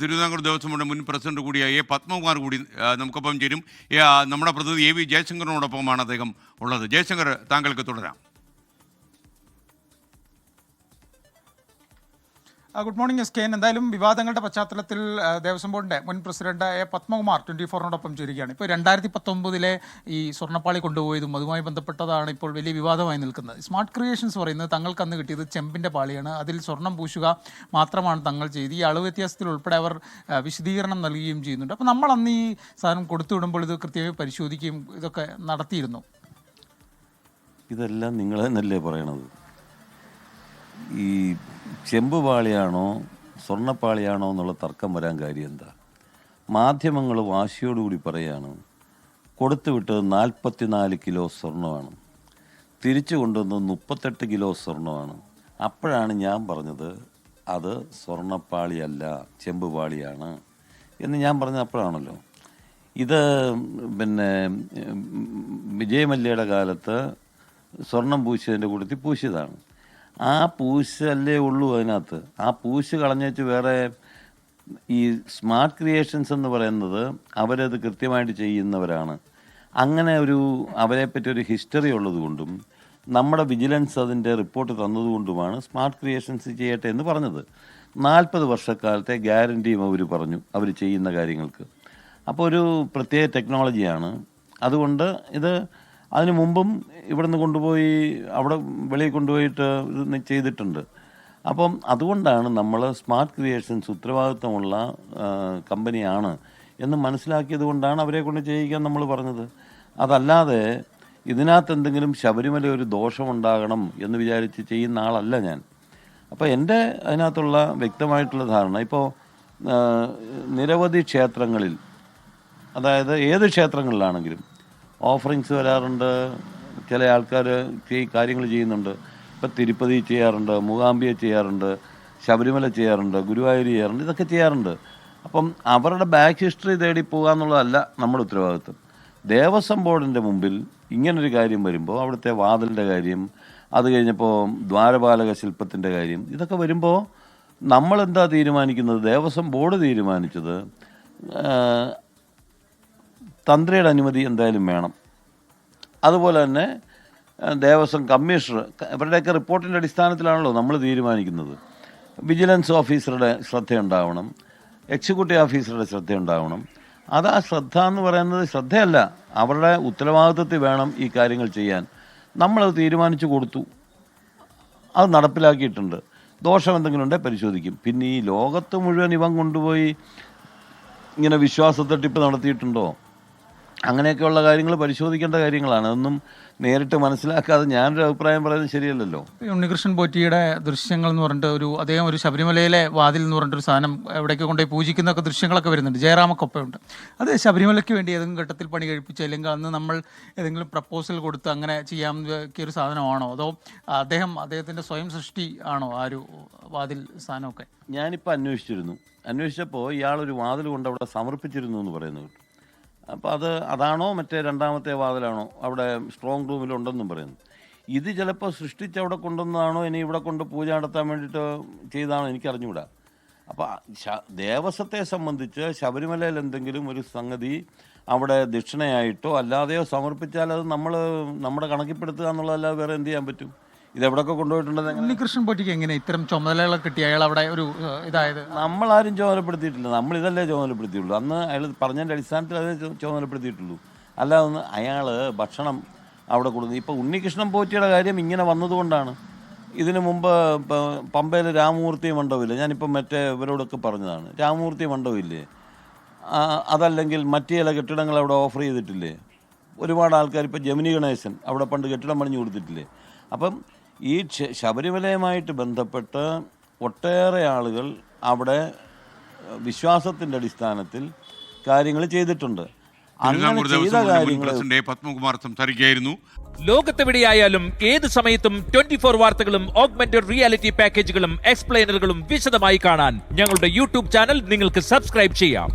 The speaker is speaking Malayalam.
തിരുവിതാംകൂർ ദേവസ്വം ബോർഡ് മുൻ പ്രസിഡന്റ് കൂടിയായ പത്മകുമാർ കൂടി നമുക്കൊപ്പം ചേരും. നമ്മുടെ പ്രതിനിധി AV ജയശങ്കറിനോടൊപ്പമാണ് അദ്ദേഹം ഉള്ളത്. ജയശങ്കർ, താങ്കൾക്ക് തുടരാം. Good morning SK. എന്തായാലും വിവാദങ്ങളുടെ പശ്ചാത്തലത്തിൽ ദേവസ്വം ബോർഡിൻ്റെ മുൻ പ്രസിഡന്റായ പത്മകുമാർ 24-നോടൊപ്പം ചേരുകയാണ്. ഇപ്പോൾ 2019 ഈ സ്വർണ്ണപ്പാളി കൊണ്ടുപോയതും അതുമായി ബന്ധപ്പെട്ടതാണ് ഇപ്പോൾ വലിയ വിവാദമായി നിൽക്കുന്നത്. സ്മാർട്ട് ക്രിയേഷൻസ് പറയുന്നത് തങ്ങൾക്ക് അന്ന് കിട്ടിയത് ചെമ്പിൻ്റെ പാളിയാണ്, അതിൽ സ്വർണം പൂശുക മാത്രമാണ് തങ്ങൾ ചെയ്ത്. ഈ അളവ് വ്യത്യാസത്തിൽ ഉൾപ്പെടെ അവർ വിശദീകരണം നൽകുകയും ചെയ്യുന്നുണ്ട്. അപ്പോൾ നമ്മൾ അന്ന് ഈ സാധനം കൊടുത്തുവിടുമ്പോൾ ഇത് കൃത്യമായി പരിശോധിക്കുകയും ഇതൊക്കെ നടത്തിയിരുന്നു. ഇതെല്ലാം നിങ്ങൾ തന്നെയല്ലേ പറയണത്. ഈ ചെമ്പ് പാളിയാണോ സ്വർണ്ണപ്പാളിയാണോ എന്നുള്ള തർക്കം വരാൻ കാര്യം എന്താ? മാധ്യമങ്ങൾ വാശിയോടുകൂടി പറയാണ് കൊടുത്തു വിട്ടത് 44 കിലോ സ്വർണ്ണമാണ്, തിരിച്ചു കൊണ്ടുവന്നത് 38 കിലോ സ്വർണ്ണമാണ്. അപ്പോഴാണ് ഞാൻ പറഞ്ഞത് അത് സ്വർണ്ണപ്പാളിയല്ല ചെമ്പ് പാളിയാണ് എന്ന് ഞാൻ പറഞ്ഞത് അപ്പോഴാണല്ലോ. ഇത് പിന്നെ വിജയമല്യയുടെ കാലത്ത് സ്വർണം പൂശിയതിൻ്റെ കൂട്ടത്തിൽ പൂശിയതാണ്. ആ പൂശല്ലേ ഉള്ളൂ അതിനകത്ത്. ആ പൂശ് കളഞ്ഞേച്ച് വേറെ ഈ സ്മാർട്ട് ക്രിയേഷൻസ് എന്ന് പറയുന്നത് അവരത് കൃത്യമായിട്ട് ചെയ്യുന്നവരാണ്. അങ്ങനെ അവരെപ്പറ്റി ഒരു ഹിസ്റ്ററി ഉള്ളതുകൊണ്ടും നമ്മുടെ വിജിലൻസ് അതിൻ്റെ റിപ്പോർട്ട് തന്നതുകൊണ്ടുമാണ് സ്മാർട്ട് ക്രിയേഷൻസ് ചെയ്യട്ടെ എന്ന് പറഞ്ഞത്. 40 വർഷക്കാലത്തെ ഗ്യാരൻറ്റിയും അവർ പറഞ്ഞു അവർ ചെയ്യുന്ന കാര്യങ്ങൾക്ക്. അപ്പോൾ ഒരു പ്രത്യേക ടെക്നോളജിയാണ്. അതുകൊണ്ട് ഇത് അതിനു മുമ്പും ഇവിടുന്ന് കൊണ്ടുപോയി അവിടെ വെളിയിൽ കൊണ്ടുപോയിട്ട് ഇത് ചെയ്തിട്ടുണ്ട്. അപ്പം അതുകൊണ്ടാണ് നമ്മൾ സ്മാർട്ട് ക്രിയേഷൻസ് ഉത്തരവാദിത്തമുള്ള കമ്പനിയാണ് എന്ന് മനസ്സിലാക്കിയത് കൊണ്ടാണ് അവരെ കൊണ്ട് ചെയ്യിക്കാൻ നമ്മൾ പറഞ്ഞത്. അതല്ലാതെ ഇതിനകത്ത് എന്തെങ്കിലും ശബരിമല ഒരു ദോഷമുണ്ടാകണം എന്ന് വിചാരിച്ച് ചെയ്യുന്ന ആളല്ല ഞാൻ. അപ്പോൾ എൻ്റെ അതിനകത്തുള്ള വ്യക്തമായിട്ടുള്ള ധാരണ, ഇപ്പോൾ നിരവധി ക്ഷേത്രങ്ങളിൽ, അതായത് ഏത് ക്ഷേത്രങ്ങളിലാണെങ്കിലും ഓഫറിങ്സ് വരാറുണ്ട്. ചില ആൾക്കാർ കാര്യങ്ങൾ ചെയ്യുന്നുണ്ട്. ഇപ്പം തിരുപ്പതി ചെയ്യാറുണ്ട്, മൂകാംബിക ചെയ്യാറുണ്ട്, ശബരിമല ചെയ്യാറുണ്ട്, ഗുരുവായൂർ ചെയ്യാറുണ്ട്, ഇതൊക്കെ ചെയ്യാറുണ്ട്. അപ്പം അവരുടെ ബാക്ക് ഹിസ്റ്ററി തേടി പോകുക എന്നുള്ളതല്ല നമ്മുടെ ഉത്തരവാദിത്വം. ദേവസ്വം ബോർഡിൻ്റെ മുമ്പിൽ ഇങ്ങനൊരു കാര്യം വരുമ്പോൾ, അവിടുത്തെ വാതിലിൻ്റെ കാര്യം, അത് കഴിഞ്ഞപ്പോൾ ദ്വാരപാലക ശില്പത്തിൻ്റെ കാര്യം, ഇതൊക്കെ വരുമ്പോൾ നമ്മളെന്താ തീരുമാനിക്കുന്നത്? ദേവസ്വം ബോർഡ് തീരുമാനിച്ചത് തന്ത്രിയുടെ അനുമതി എന്തായാലും വേണം. അതുപോലെ തന്നെ ദേവസ്വം കമ്മീഷണർ, ഇവരുടെയൊക്കെ റിപ്പോർട്ടിൻ്റെ അടിസ്ഥാനത്തിലാണല്ലോ നമ്മൾ തീരുമാനിക്കുന്നത്. വിജിലൻസ് ഓഫീസറുടെ ശ്രദ്ധയുണ്ടാവണം, എക്സിക്യൂട്ടീവ് ഓഫീസറുടെ ശ്രദ്ധയുണ്ടാവണം. അത് ആ ശ്രദ്ധ എന്ന് പറയുന്നത് ശ്രദ്ധയല്ല, അവരുടെ ഉത്തരവാദിത്വത്തിൽ വേണം ഈ കാര്യങ്ങൾ ചെയ്യാൻ. നമ്മളത് തീരുമാനിച്ചു കൊടുത്തു, അത് നടപ്പിലാക്കിയിട്ടുണ്ട്. ദോഷം എന്തെങ്കിലും ഉണ്ടെങ്കിൽ പരിശോധിക്കും. പിന്നെ ഈ ലോകത്ത് മുഴുവൻ ഇവൻ കൊണ്ടുപോയി ഇങ്ങനെ വിശ്വാസത്തട്ടിപ്പ് നടത്തിയിട്ടുണ്ടോ, അങ്ങനെയൊക്കെയുള്ള കാര്യങ്ങൾ പരിശോധിക്കേണ്ട കാര്യങ്ങളാണ്. അതൊന്നും നേരിട്ട് മനസ്സിലാക്കാതെ ഞാനൊരു അഭിപ്രായം പറയുന്നത് ശരിയല്ലല്ലോ. ഉണ്ണികൃഷ്ണൻ പോറ്റിയുടെ ദൃശ്യങ്ങൾ എന്ന് പറഞ്ഞിട്ട് അദ്ദേഹം ഒരു ശബരിമലയിലെ വാതിൽ എന്ന് പറഞ്ഞിട്ടൊരു സാധനം എവിടേക്ക് കൊണ്ടുപോയി പൂജിക്കുന്നൊക്കെ ദൃശ്യങ്ങളൊക്കെ വരുന്നുണ്ട്. ജയറാമക്കൊപ്പമുണ്ട്. അത് ശബരിമലയ്ക്ക് വേണ്ടി ഏതെങ്കിലും ഘട്ടത്തിൽ പണി കഴിപ്പിച്ച് അല്ലെങ്കിൽ അന്ന് നമ്മൾ ഏതെങ്കിലും പ്രപ്പോസൽ കൊടുത്ത് അങ്ങനെ ചെയ്യാൻ ഒരു സാധനമാണോ, അതോ അദ്ദേഹത്തിൻ്റെ സ്വയം സൃഷ്ടി ആണോ ആ ഒരു വാതിൽ സാധനമൊക്കെ? ഞാനിപ്പോൾ അന്വേഷിച്ചപ്പോൾ ഇയാളൊരു വാതിൽ കൊണ്ട് അവിടെ സമർപ്പിച്ചിരുന്നു എന്ന് പറയുന്നത്. അപ്പോൾ അതാണോ മറ്റേ രണ്ടാമത്തെ വാതിലാണോ അവിടെ സ്ട്രോങ് റൂമിലുണ്ടെന്നും പറയുന്നു. ഇത് ചിലപ്പോൾ സൃഷ്ടിച്ച് അവിടെ കൊണ്ടുവന്നതാണോ ഇനി ഇവിടെ കൊണ്ട് പൂജ നടത്താൻ വേണ്ടിയിട്ട് ചെയ്താണോ എനിക്കറിഞ്ഞുകൂടാ. അപ്പോൾ ദേവസ്വത്തെ സംബന്ധിച്ച് ശബരിമലയിൽ എന്തെങ്കിലും ഒരു സംഗതി അവിടെ ദക്ഷിണയായിട്ടോ അല്ലാതെയോ സമർപ്പിച്ചാൽ അത് നമ്മുടെ കണക്കിൽപ്പെടുത്തുക എന്നുള്ളതല്ലാതെ വേറെ എന്ത് ചെയ്യാൻ പറ്റും? ഇതെവിടെയൊക്കെ കൊണ്ടുപോയിട്ടുണ്ടെന്ന് ഉണ്ണികൃഷ്ണൻ പോറ്റിക്ക് എങ്ങനെ ഇത്തരം ചുമതലകളെ കിട്ടി അയാൾ അവിടെ ഒരു ഇതായത്? നമ്മളാരും ചുമതലപ്പെടുത്തിയിട്ടില്ല, നമ്മളിതല്ലേ ചുമതലപ്പെടുത്തിയിട്ടുള്ളൂ. അന്ന് അയാൾ പറഞ്ഞതിൻ്റെ അടിസ്ഥാനത്തിൽ അതേ ചുമതലപ്പെടുത്തിയിട്ടുള്ളൂ. അല്ലാതെ അയാൾ ഭക്ഷണം അവിടെ കൊടുക്കുന്നു. ഇപ്പോൾ ഉണ്ണികൃഷ്ണൻ പോറ്റിയുടെ കാര്യം ഇങ്ങനെ വന്നതുകൊണ്ടാണ്. ഇതിനു മുമ്പ് പമ്പയിൽ രാമമൂർത്തി മണ്ഡപമില്ലേ, ഞാനിപ്പം മറ്റേ ഇവരോടൊക്കെ പറഞ്ഞതാണ്, രാമമൂർത്തി മണ്ഡപമില്ലേ, അതല്ലെങ്കിൽ മറ്റു ചില കെട്ടിടങ്ങൾ അവിടെ ഓഫർ ചെയ്തിട്ടില്ലേ, ഒരുപാട് ആൾക്കാർ. ഇപ്പോൾ ജമിനി ഗണേശൻ അവിടെ പണ്ട് കെട്ടിടം പണിഞ്ഞു കൊടുത്തിട്ടില്ലേ. അപ്പം ഈ ശബരിമലയുമായിട്ട് ബന്ധപ്പെട്ട് ഒട്ടേറെ ആളുകൾ അവിടെ വിശ്വാസത്തിൻ്റെ അടിസ്ഥാനത്തിൽ കാര്യങ്ങൾ ചെയ്തിട്ടുണ്ട്. പത്മകുമാർ സംസാരിക്കുകയായിരുന്നു. ലോകത്തെവിടെയായാലും ഏത് സമയത്തും 24 വാർത്തകളും ഓഗ്മെന്റഡ് റിയാലിറ്റി പാക്കേജുകളും എക്സ്പ്ലെയിനറുകളും വിശദമായി കാണാൻ ഞങ്ങളുടെ യൂട്യൂബ് ചാനൽ നിങ്ങൾക്ക് സബ്സ്ക്രൈബ് ചെയ്യാം.